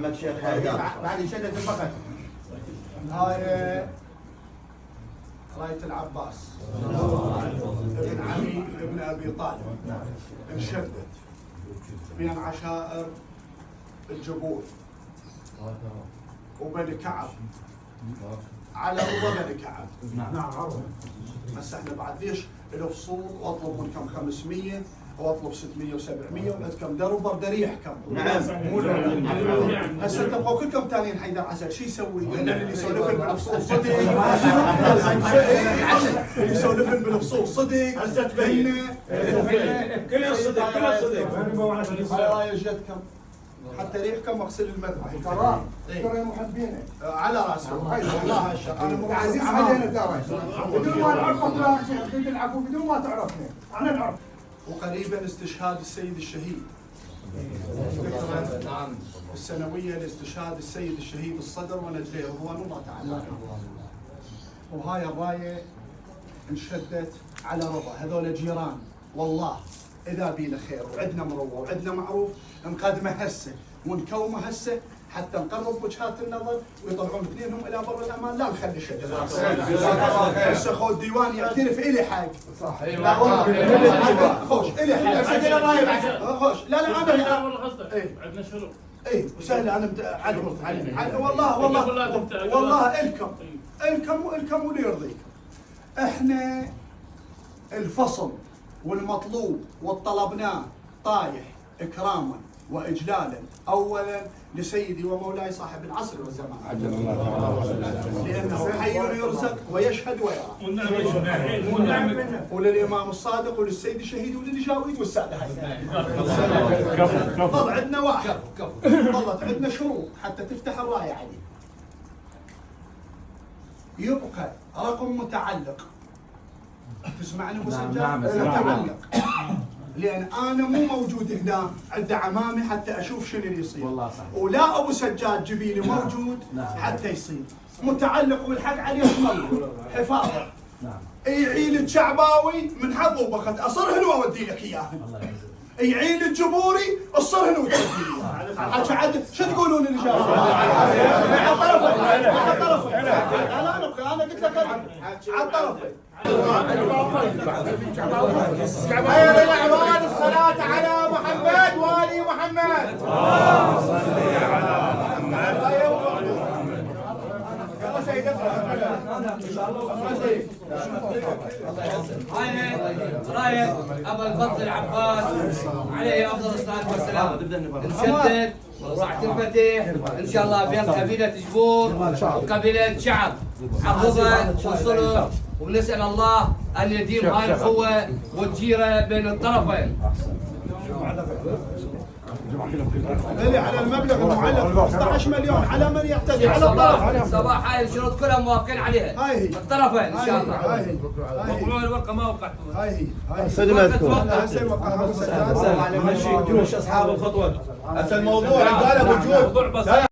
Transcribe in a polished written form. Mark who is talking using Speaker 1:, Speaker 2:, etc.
Speaker 1: محمد شيخ حيدر.
Speaker 2: بعد شدة الفقد. هاي راية العباس ابن علي ابن ابي طالب انشدت بين عشائر الجبور وبني كعب على رضا بني كعب. نعم. هسه احنا بعد ليش له فصول واطلب منكم 500 واطلب 600 و700 وعندكم درب بريحكم.
Speaker 1: نعم.
Speaker 2: هسه تبغوا كلكم تالين حيدر عسل شو يسوي؟ اللي يسولفن بالفصول صدق اللي يسولفن بالفصول صدق.
Speaker 1: هسه تبين كل الصدق كل الصدق.
Speaker 2: هاي جدكم حتى ريحكم اغسل المذبح. ترى ترى محبينه على راسهم. والله انا عزيز علينا ترى بدون ما نعرفك بدون العفو بدون ما تعرفنا انا نعرف. وقريبا استشهاد السيد الشهيد. نعم. السنويه لاستشهاد السيد الشهيد الصدر ونجليه رضوان الله تعالى. وهاي الرايه انشدت على رضا. هذول جيران والله اذا بينا خير وعندنا مروه وعندنا معروف نقدمه هسه ونكومه هسه حتى نقرب وجهات النظر ويطلعون اثنينهم الى بر الامان. لا نخلي شيء هسه خو الديوان يعترف الي حق. صح. لا والله خوش الي حق. خوش لا انا
Speaker 3: عندنا شروط.
Speaker 2: اي وسهله انا والله الكم واللي يرضيكم. احنا الفصل والمطلوب والطلبناه طايح اكراما واجلالا اولا لسيدي ومولاي صاحب العصر والزمان لانه حي يرزق ويشهد ويرى. وللامام الصادق وللسيد الشهيد وللجاويد والساده هاي. طلع عندنا واحد ظلت عندنا شروط حتى تفتح الرايه عليه. يبقى رقم متعلق. تسمعني ابو سجاد؟ متعلق لان انا مو موجود هنا عند عمامي حتى اشوف شنو اللي يصير. والله صحيح. ولا ابو سجاد جبيلي موجود حتى يصير. متعلق والحق عليه اسم الله حفاظه. نعم. يعيل الشعباوي من حظه وبخت اصرهن واودي لك اياه. يعيل الجبوري اصرهن وتودي لي اياه. عاد شو تقولون اللي جاي؟ على طرفك على طرفك. انا قلت لك على طرفك. خير الاعمال الصلاة على محمد وآل محمد. اللهم صل على محمد. يلا سيد
Speaker 4: راية ابو الفضل العباس عليه افضل الصلاه والسلام نشدد وراح تنفتح ان شاء الله بين قبيله جبور وقبيله شعب عن رضا والصلح ونسال الله ان يديم هاي القوه والجيره بين الطرفين.
Speaker 2: اللي على المبلغ المعلق 15 مليون على من يعتدي على الطرف.
Speaker 4: صباح هاي الشروط كلها موافقين عليها. هاي هي الطرفين ان شاء الله.
Speaker 2: هاي هي
Speaker 3: وقعوا الورقه ما وقعتوا.
Speaker 2: هاي هي
Speaker 1: صدمتكم.
Speaker 2: هسه وقعها
Speaker 1: مشي اصحاب الخطوه. هسه الموضوع قال ابو جود